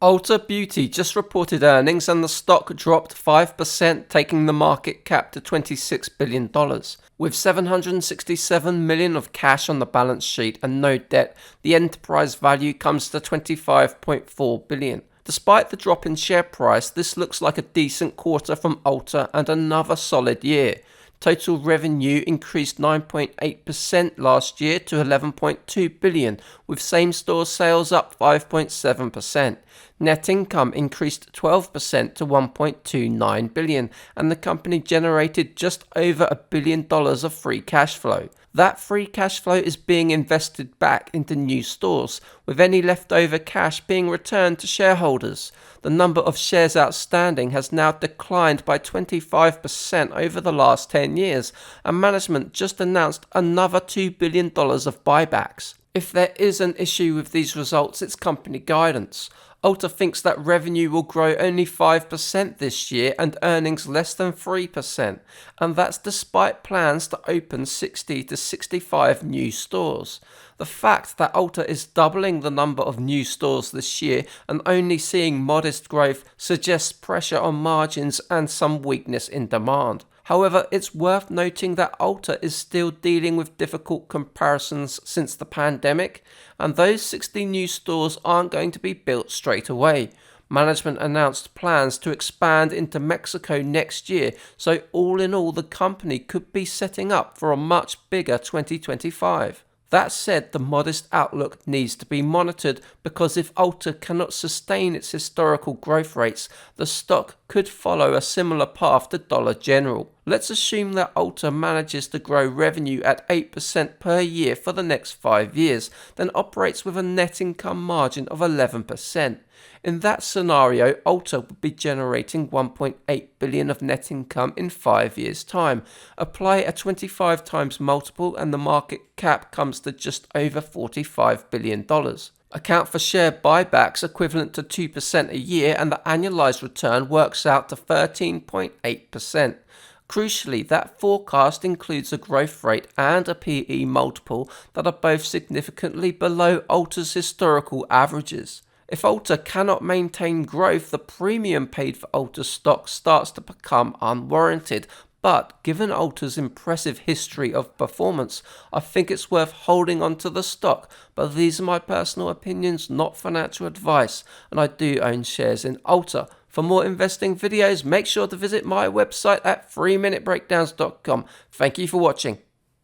Ulta Beauty just reported earnings and the stock dropped 5%, taking the market cap to $26 billion. With $767 million of cash on the balance sheet and no debt, the enterprise value comes to $25.4 billion. Despite the drop in share price, this looks like a decent quarter from Ulta and another solid year. Total revenue increased 9.8% last year to $11.2 billion, with same-store sales up 5.7%. Net income increased 12% to $1.29 billion, and the company generated just over $1 billion of free cash flow. That free cash flow is being invested back into new stores, with any leftover cash being returned to shareholders. The number of shares outstanding has now declined by 25% over the last 10 years, and management just announced another $2 billion of buybacks. If there is an issue with these results, it's company guidance. Ulta thinks that revenue will grow only 5% this year and earnings less than 3%, and that's despite plans to open 60 to 65 new stores. The fact that Ulta is doubling the number of new stores this year and only seeing modest growth suggests pressure on margins and some weakness in demand. However, it's worth noting that Ulta is still dealing with difficult comparisons since the pandemic, and those 60 new stores aren't going to be built straight away. Management announced plans to expand into Mexico next year, so all in all the company could be setting up for a much bigger 2025. That said, the modest outlook needs to be monitored because if Ulta cannot sustain its historical growth rates, the stock could follow a similar path to Dollar General. Let's assume that Ulta manages to grow revenue at 8% per year for the next 5 years, then operates with a net income margin of 11%. In that scenario, Ulta would be generating $1.8 billion of net income in 5 years' time. Apply a 25 times multiple and the market cap comes to just over $45 billion. Account for share buybacks equivalent to 2% a year and the annualized return works out to 13.8%. Crucially, that forecast includes a growth rate and a PE multiple that are both significantly below Ulta's historical averages. If Ulta cannot maintain growth, the premium paid for Ulta stock starts to become unwarranted. But given Ulta's impressive history of performance, I think it's worth holding on to the stock. But these are my personal opinions, not financial advice, and I do own shares in Ulta. For more investing videos, make sure to visit my website at 3minutebreakdowns.com. Thank you for watching.